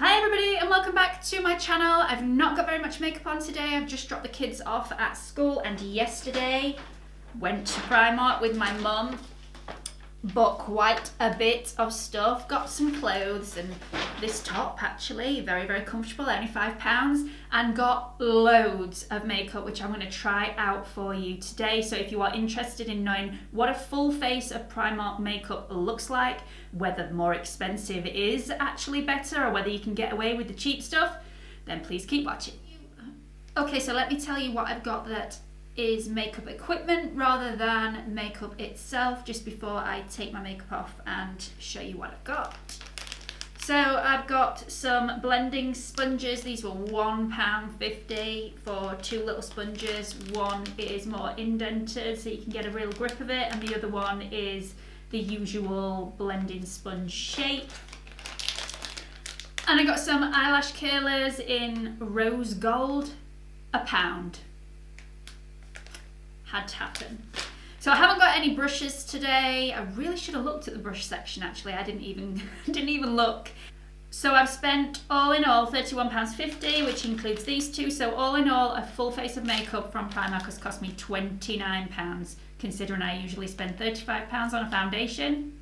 Hi everybody and welcome back to my channel. I've not got very much makeup on today. I've just dropped the kids off at school and yesterday went to Primark with my mum. Bought quite a bit of stuff. Got some clothes and this top actually, very comfortable, only £5, and got loads of makeup which I'm going to try out for you today. So if you are interested in knowing what a full face of Primark makeup looks like, whether more expensive is actually better or whether you can get away with the cheap stuff, then please keep watching. Okay, so let me tell you what I've got that is makeup equipment rather than makeup itself, just before I take my makeup off and show you what I've got. So I've got some blending sponges. These were £1.50 for two little sponges. One is more indented so you can get a real grip of it, and the other one is the usual blending sponge shape. And I got some eyelash curlers in rose gold, £1. Had to happen. So I haven't got any brushes today. I really should have looked at the brush section actually. I didn't even look. So I've spent all in all £31.50, which includes these two. So all in all, a full face of makeup from Primark has cost me £29, considering I usually spend £35 on a foundation.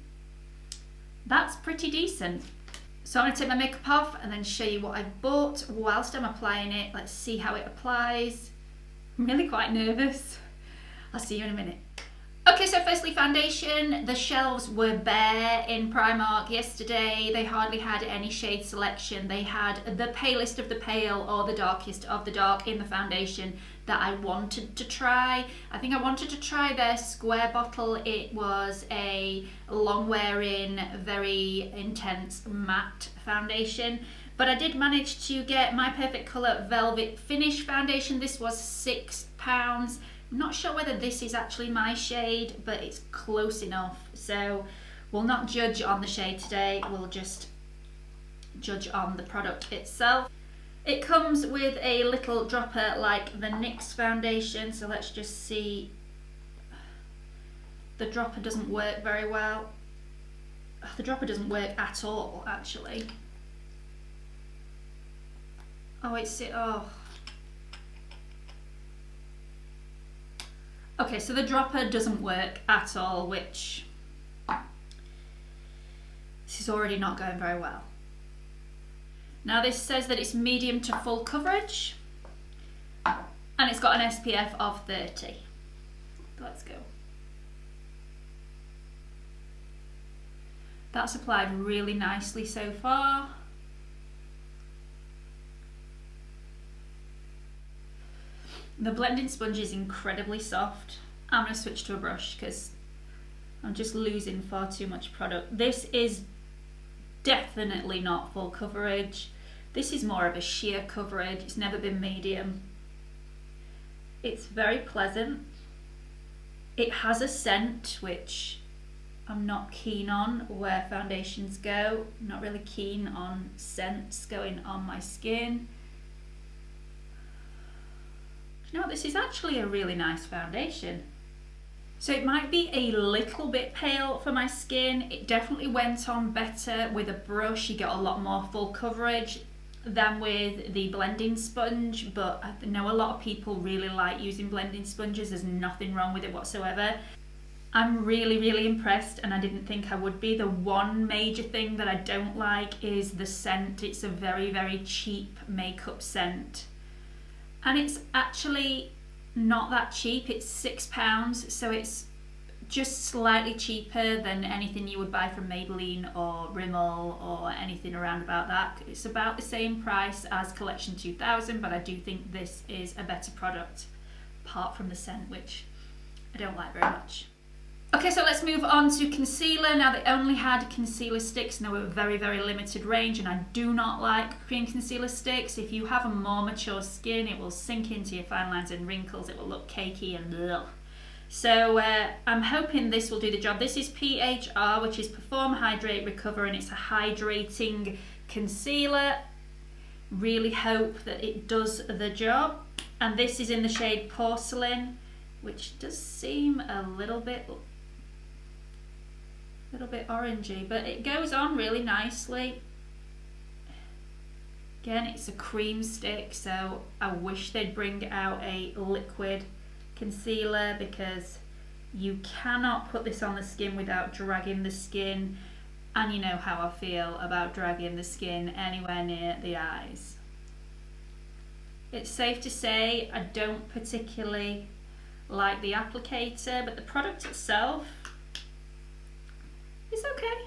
That's pretty decent. So I'm going to take my makeup off and then show you what I've bought whilst I'm applying it. Let's see how it applies. I'm really quite nervous. I'll see you in a minute. Okay, so firstly, foundation. The shelves were bare in Primark yesterday. They hardly had any shade selection. They had the palest of the pale or the darkest of the dark in the foundation that I wanted to try. I think I wanted to try their square bottle. It was a long-wearing, very intense matte foundation. But I did manage to get My Perfect Colour Velvet Finish foundation. This was £6. I'm not sure whether this is actually my shade, but it's close enough. So we'll not judge on the shade today, we'll just judge on the product itself. It comes with a little dropper like the NYX foundation, so let's just see. The dropper doesn't work very well. The dropper doesn't work at all, actually. Okay, so the dropper doesn't work at all, which this is already not going very well. Now this says that it's medium to full coverage and it's got an SPF of 30. Let's go. That's applied really nicely so far. The blending sponge is incredibly soft. I'm going to switch to a brush because I'm just losing far too much product. This is definitely not full coverage. This is more of a sheer coverage. It's never been medium. It's very pleasant. It has a scent, which I'm not keen on where foundations go. I'm not really keen on scents going on my skin. You know what, this is actually a really nice foundation. So it might be a little bit pale for my skin. It definitely went on better with a brush. You get a lot more full coverage than with the blending sponge, but I know a lot of people really like using blending sponges. There's nothing wrong with it whatsoever. I'm really impressed, and I didn't think I would be. The one major thing that I don't like is the scent. It's a very cheap makeup scent. And it's actually not that cheap. It's £6, so it's just slightly cheaper than anything you would buy from Maybelline or Rimmel or anything around about that. It's about the same price as Collection 2000, but I do think this is a better product, apart from the scent, which I don't like very much. Okay, so let's move on to concealer. Now they only had concealer sticks and they were a very limited range, and I do not like cream concealer sticks. If you have a more mature skin, it will sink into your fine lines and wrinkles. It will look cakey and ugh. So I'm hoping this will do the job. This is PHR, which is Perform, Hydrate, Recover, and it's a hydrating concealer. Really hope that it does the job. And this is in the shade Porcelain, which does seem a little bit orangey, but it goes on really nicely. Again, it's a cream stick, so I wish they'd bring out a liquid concealer, because you cannot put this on the skin without dragging the skin, and you know how I feel about dragging the skin anywhere near the eyes. It's safe to say I don't particularly like the applicator, but the product itself is okay.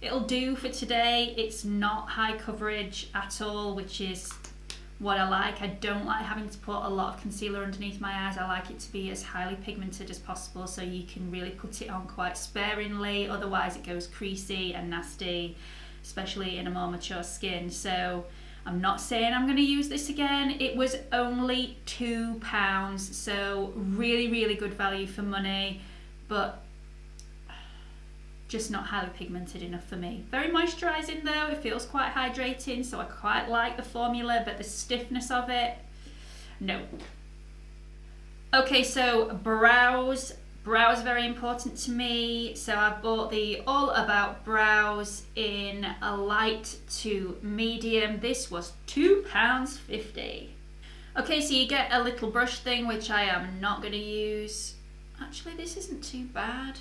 It'll do for today. It's not high coverage at all, which is what I like. I don't like having to put a lot of concealer underneath my eyes. I like it to be as highly pigmented as possible, so you can really put it on quite sparingly, otherwise it goes creasy and nasty, especially in a more mature skin. So I'm not saying I'm going to use this again. It was only £2, so really, really good value for money, but just not highly pigmented enough for me. Very moisturising though, it feels quite hydrating, so I quite like the formula, but the stiffness of it, no. Okay, so brows. Brows are very important to me, so I bought the All About Brows in a light to medium. This was £2.50. Okay, so you get a little brush thing, which I am not going to use. Actually, this isn't too bad,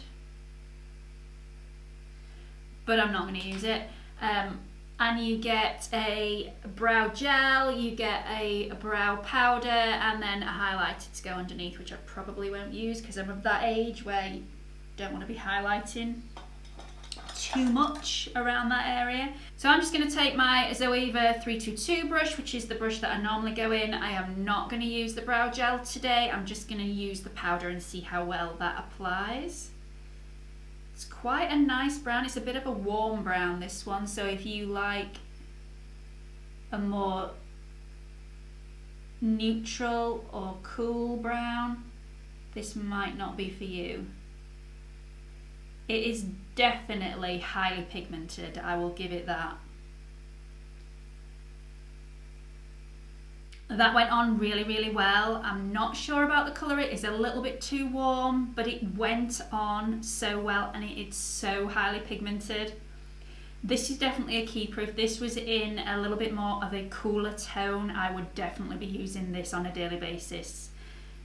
but I'm not going to use it. And you get a brow gel, you get a brow powder, and then a highlighter to go underneath, which I probably won't use because I'm of that age where you don't want to be highlighting too much around that area. So I'm just going to take my Zoeva 322 brush, which is the brush that I normally go in. I am not going to use the brow gel today. I'm just going to use the powder and see how well that applies. It's quite a nice brown. It's a bit of a warm brown, this one, so if you like a more neutral or cool brown, this might not be for you. It is definitely highly pigmented, I will give it that. That went on really, really well. I'm not sure about the colour. It is a little bit too warm, but it went on so well, and it's so highly pigmented. This is definitely a keeper. If this was in a little bit more of a cooler tone, I would definitely be using this on a daily basis.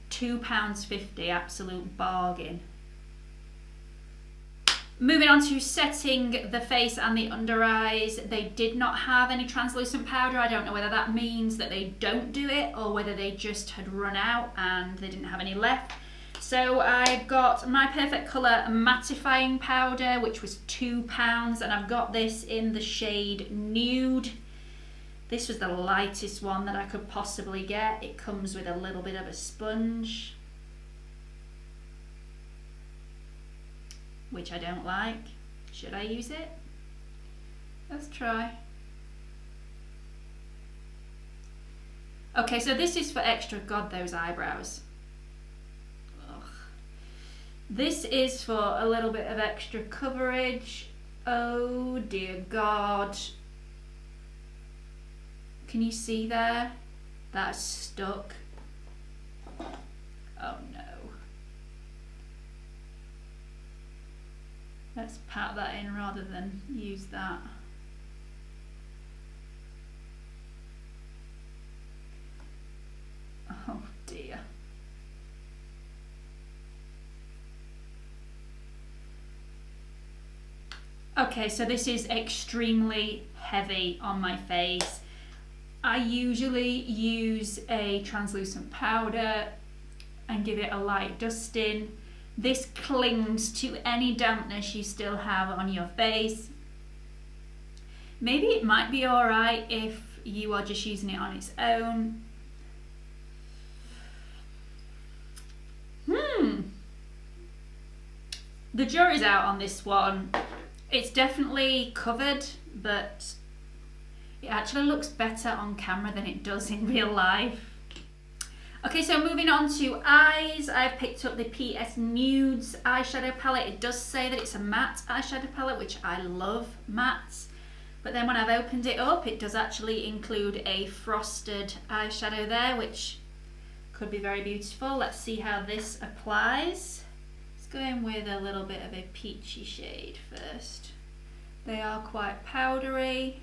£2.50, absolute bargain. Moving on to setting the face and the under eyes, they did not have any translucent powder. I don't know whether that means that they don't do it or whether they just had run out and they didn't have any left. So I've got My Perfect Colour mattifying powder, which was £2, and I've got this in the shade Nude. This was the lightest one that I could possibly get. It comes with a little bit of a sponge, which I don't like. Should I use it? Let's try. Okay, so this is for extra, God, those eyebrows. Ugh. This is for a little bit of extra coverage. Oh dear God. Can you see there? That's stuck. Oh no. Let's pat that in rather than use that. Oh dear. Okay, so this is extremely heavy on my face. I usually use a translucent powder and give it a light dusting. This clings to any dampness you still have on your face. Maybe it might be alright if you are just using it on its own. The jury's out on this one. It's definitely covered, but it actually looks better on camera than it does in real life. Okay, so moving on to eyes, I've picked up the PS Nudes eyeshadow palette. It does say that it's a matte eyeshadow palette, which I love mattes. But then when I've opened it up, it does actually include a frosted eyeshadow there, which could be very beautiful. Let's see how this applies. Let's go in with a little bit of a peachy shade first. They are quite powdery.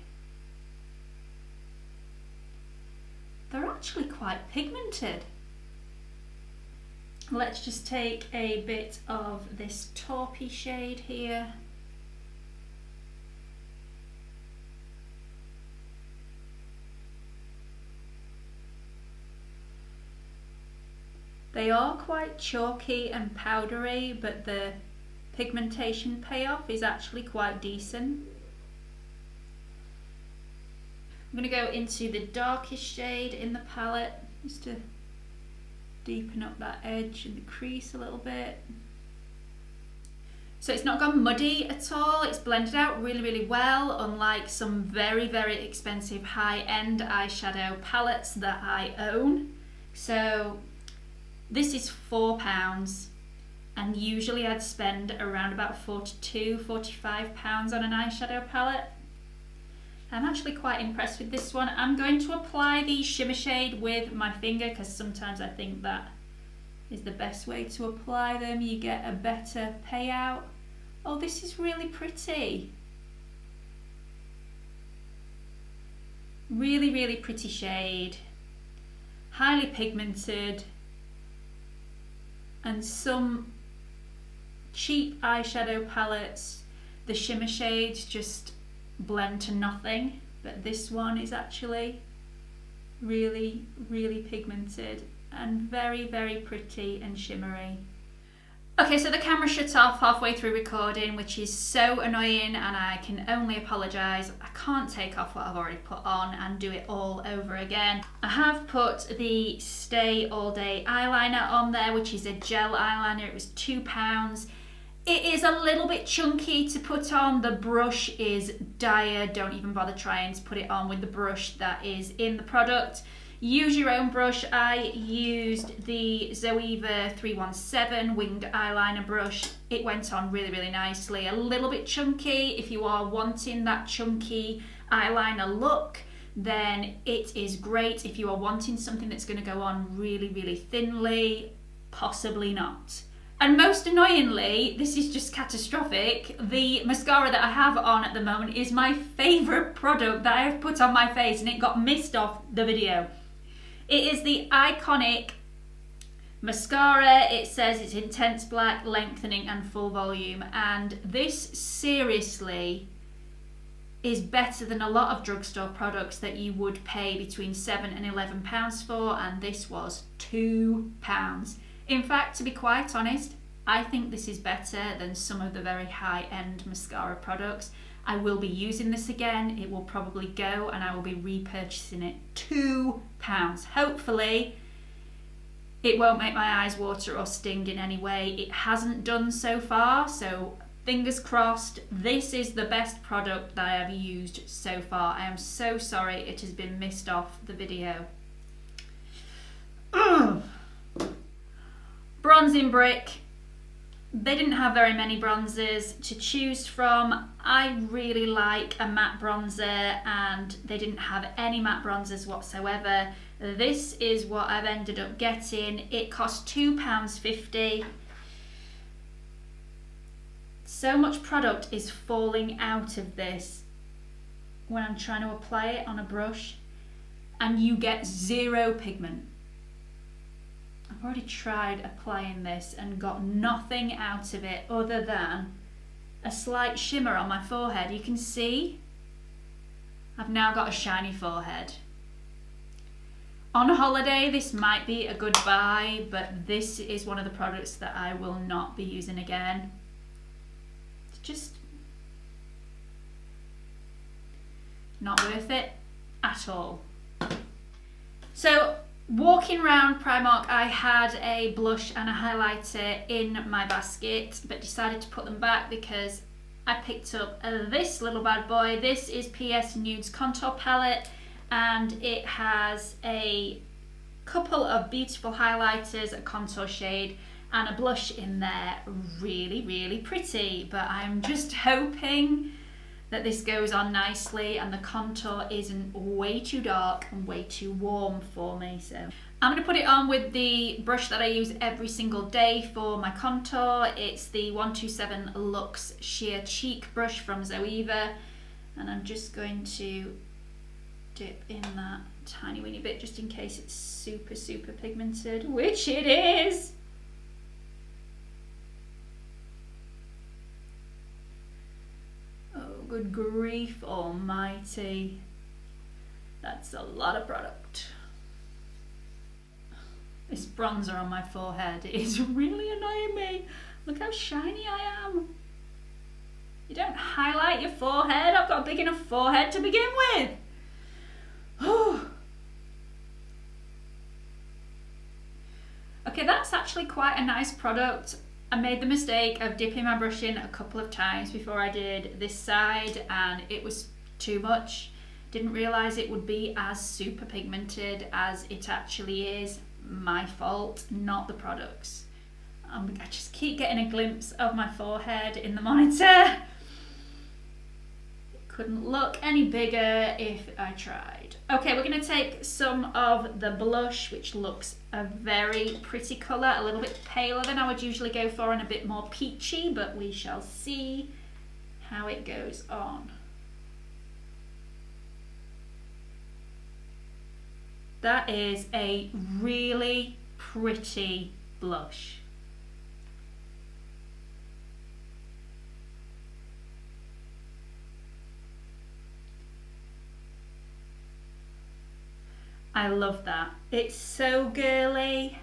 actually quite pigmented. Let's just take a bit of this taupey shade here. They are quite chalky and powdery, but the pigmentation payoff is actually quite decent. I'm going to go into the darkest shade in the palette just to deepen up that edge and the crease a little bit. So it's not gone muddy at all, it's blended out really, really well, unlike some very, very expensive high-end eyeshadow palettes that I own. So this is £4, and usually I'd spend around about £42–45 on an eyeshadow palette. I'm actually quite impressed with this one. I'm going to apply the shimmer shade with my finger because sometimes I think that is the best way to apply them. You get a better payout. Oh, this is really pretty. Really, really pretty shade. Highly pigmented. And some cheap eyeshadow palettes, the shimmer shades just blend to nothing, but this one is actually really, really pigmented and very, very pretty and shimmery. Okay, so the camera shut off halfway through recording, which is so annoying, and I can only apologise. I can't take off what I've already put on and do it all over again. I have put the Stay All Day eyeliner on there, which is a gel eyeliner. It was £2. It is a little bit chunky to put on. The brush is dire. Don't even bother trying to put it on with the brush that is in the product. Use your own brush. I used the Zoeva 317 winged eyeliner brush. It went on really, really nicely. A little bit chunky. If you are wanting that chunky eyeliner look, then it is great. If you are wanting something that's going to go on really, really thinly, possibly not. And most annoyingly, this is just catastrophic, the mascara that I have on at the moment is my favourite product that I have put on my face, and it got missed off the video. It is the Iconic mascara. It says it's intense black, lengthening and full volume, and this seriously is better than a lot of drugstore products that you would pay between £7 and £11 for, and this was £2. In fact, to be quite honest, I think this is better than some of the very high-end mascara products. I will be using this again. It will probably go, and I will be repurchasing it. £2. Hopefully, it won't make my eyes water or sting in any way. It hasn't done so far, so fingers crossed. This is the best product that I have used so far. I am so sorry it has been missed off the video. Ugh. Bronzing brick. They didn't have very many bronzers to choose from. I really like a matte bronzer, and they didn't have any matte bronzers whatsoever. This is what I've ended up getting. It cost £2.50. So much product is falling out of this when I'm trying to apply it on a brush, and you get zero pigment. I've already tried applying this and got nothing out of it other than a slight shimmer on my forehead. You can see I've now got a shiny forehead. On holiday, this might be a good buy, but this is one of the products that I will not be using again. It's just not worth it at all. So, walking around Primark, I had a blush and a highlighter in my basket, but decided to put them back because I picked up this little bad boy. This is PS Nudes Contour Palette, and it has a couple of beautiful highlighters, a contour shade, and a blush in there. Really, really pretty, but I'm just hoping that this goes on nicely and the contour isn't way too dark and way too warm for me. So I'm going to put it on with the brush that I use every single day for my contour. It's the 127 Luxe Sheer Cheek brush from Zoeva, and I'm just going to dip in that tiny weeny bit just in case it's super, super pigmented, which it is. Oh, good grief almighty. That's a lot of product. This bronzer on my forehead is really annoying me. Look how shiny I am. You don't highlight your forehead. I've got a big enough forehead to begin with. Okay, that's actually quite a nice product. I made the mistake of dipping my brush in a couple of times before I did this side, and it was too much. Didn't realise it would be as super pigmented as it actually is. My fault, not the products. I just keep getting a glimpse of my forehead in the monitor. It couldn't look any bigger if I tried. Okay, we're going to take some of the blush, which looks a very pretty colour, a little bit paler than I would usually go for and a bit more peachy, but we shall see how it goes on. That is a really pretty blush. I love that. It's so girly.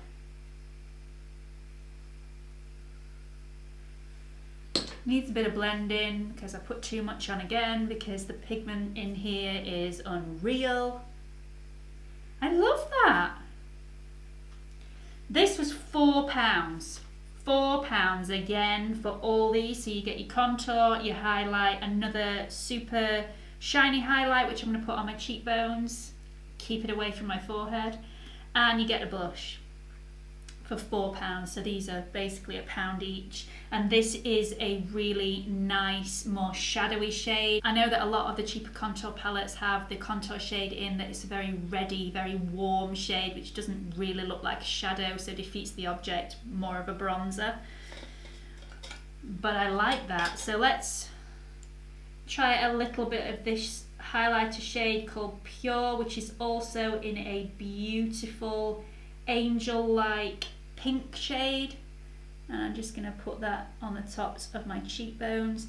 Needs a bit of blending because I put too much on again because the pigment in here is unreal. I love that. This was £4. £4 again for all these. So you get your contour, your highlight, another super shiny highlight, which I'm going to put on my cheekbones, keep it away from my forehead, and you get a blush for £4. So these are basically £1 each, and this is a really nice, more shadowy shade. I know that a lot of the cheaper contour palettes have the contour shade in that it's a very reddy, very warm shade, which doesn't really look like a shadow, so defeats the object, more of a bronzer. But I like that. So let's try a little bit of this highlighter shade called Pure, which is also in a beautiful angel-like pink shade, and I'm just going to put that on the tops of my cheekbones.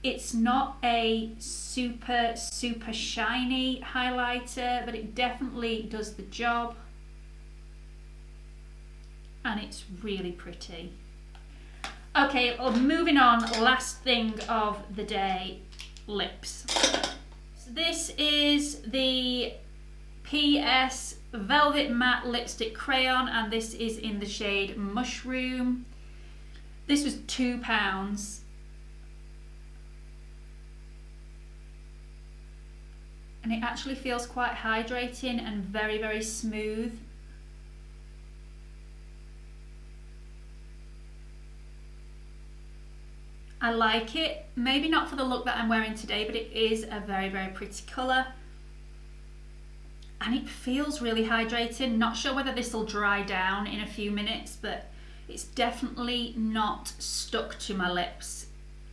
It's not a super shiny highlighter, but it definitely does the job, and it's really pretty. Okay, well, moving on, last thing of the day, lips. So this is the PS Velvet Matte Lipstick Crayon, and this is in the shade Mushroom. This was £2. And it actually feels quite hydrating and very, very smooth. I like it, maybe not for the look that I'm wearing today, but it is a very, very pretty colour. And it feels really hydrating. Not sure whether this will dry down in a few minutes, but it's definitely not stuck to my lips.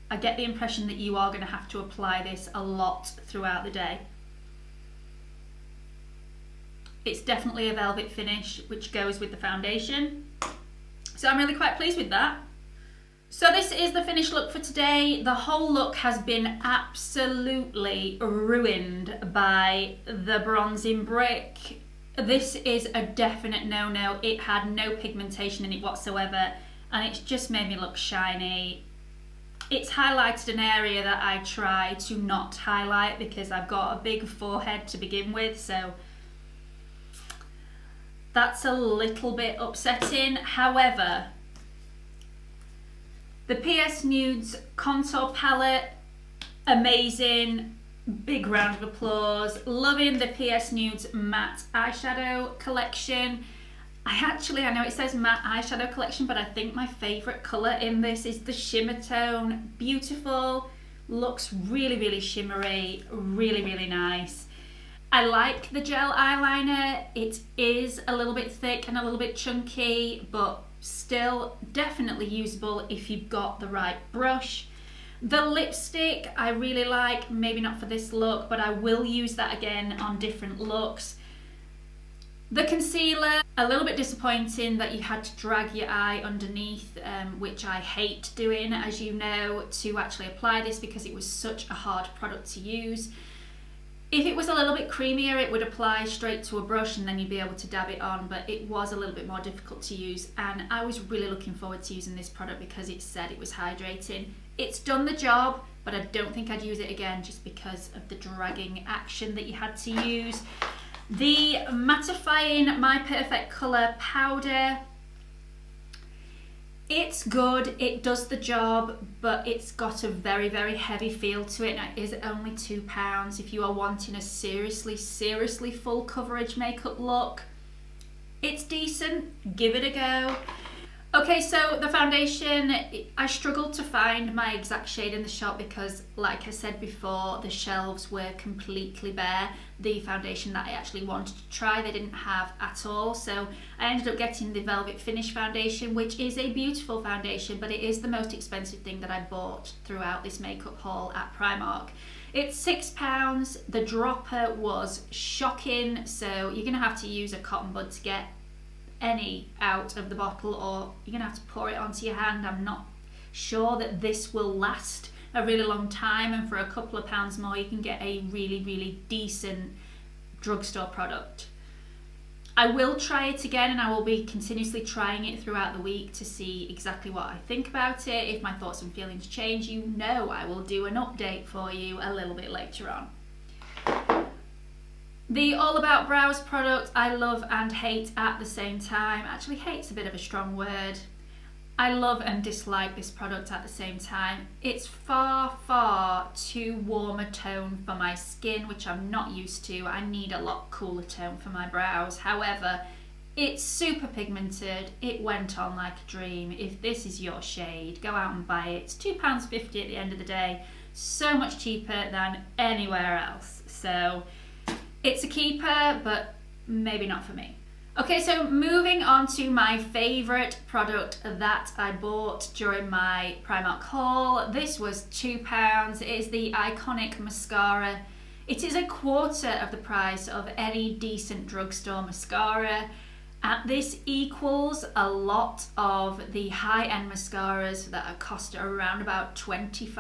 I get the impression that you are going to have to apply this a lot throughout the day. It's definitely a velvet finish, which goes with the foundation. So I'm really quite pleased with that. So this is the finished look for today. The whole look has been absolutely ruined by the bronzing brick. This is a definite no-no. It had no pigmentation in it whatsoever, and it's just made me look shiny. It's highlighted an area that I try to not highlight because I've got a big forehead to begin with, so that's a little bit upsetting. However, the PS Nudes contour palette, amazing, big round of applause. Loving the PS Nudes matte eyeshadow collection. I know it says matte eyeshadow collection, but I think my favourite colour in this is the shimmer tone. Beautiful, looks really, really shimmery, really, really nice. I like the gel eyeliner. It is a little bit thick and a little bit chunky, but still definitely usable if you've got the right brush. The lipstick I really like, maybe not for this look, but I will use that again on different looks. The concealer, a little bit disappointing that you had to drag your eye underneath, which I hate doing, as you know, to actually apply this because it was such a hard product to use. If it was a little bit creamier, it would apply straight to a brush and then you'd be able to dab it on, but it was a little bit more difficult to use, and I was really looking forward to using this product because it said it was hydrating. It's done the job, but I don't think I'd use it again just because of the dragging action that you had to use. The mattifying My Perfect Colour powder, it's good, it does the job, but it's got a very, very heavy feel to it. Now, it is only £2. If you are wanting a seriously full coverage makeup look, it's decent, give it a go. Okay, so the foundation, I struggled to find my exact shade in the shop because, like I said before, the shelves were completely bare. The foundation that I actually wanted to try, they didn't have at all. So I ended up getting the Velvet Finish foundation, which is a beautiful foundation, but it is the most expensive thing that I bought throughout this makeup haul at Primark. It's £6. The dropper was shocking, so you're gonna have to use a cotton bud to get any out of the bottle, or you're gonna have to pour it onto your hand. I'm not sure that this will last a really long time, and for a couple of pounds more you can get a really decent drugstore product. I will try it again, and I will be continuously trying it throughout the week to see exactly what I think about it. If my thoughts and feelings change, you know I will do an update for you a little bit later on. The All About Brows product I love and hate at the same time. Actually, hate's a bit of a strong word. I love and dislike this product at the same time. It's far too warm a tone for my skin, which I'm not used to. I need a lot cooler tone for my brows. However, it's super pigmented. It went on like a dream. If this is your shade, go out and buy it. It's £2.50 at the end of the day. So much cheaper than anywhere else. So it's a keeper, but maybe not for me. Okay, so moving on to my favourite product that I bought during my Primark haul. This was £2. It is the iconic mascara. It is a quarter of the price of any decent drugstore mascara. And this equals a lot of the high-end mascaras that cost around about £25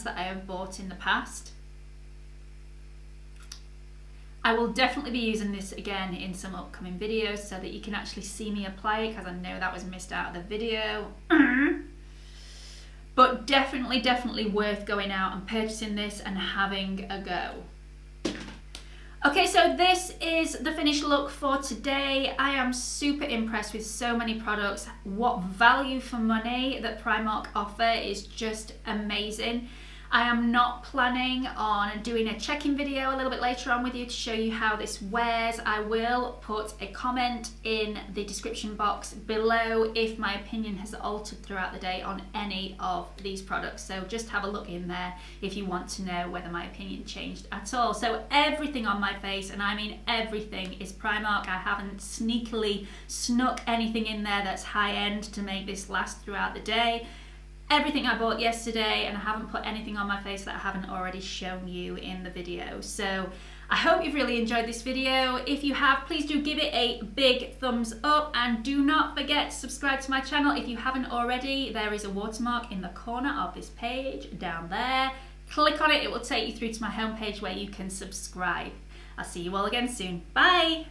that I have bought in the past. I will definitely be using this again in some upcoming videos so that you can actually see me apply it, because I know that was missed out of the video. But definitely worth going out and purchasing this and having a go. Okay, so this is the finished look for today. I am super impressed with so many products. What value for money that Primark offer is just amazing. I am not planning on doing a check-in video a little bit later on with you to show you how this wears. I will put a comment in the description box below if my opinion has altered throughout the day on any of these products. So just have a look in there if you want to know whether my opinion changed at all. So everything on my face, and I mean everything, is Primark. I haven't sneakily snuck anything in there that's high-end to make this last throughout the day. Everything I bought yesterday, and I haven't put anything on my face that I haven't already shown you in the video. So I hope you've really enjoyed this video. If you have, please do give it a big thumbs up, and do not forget to subscribe to my channel if you haven't already. There is a watermark in the corner of this page down there. Click on it, it will take you through to my homepage where you can subscribe. I'll see you all again soon. Bye!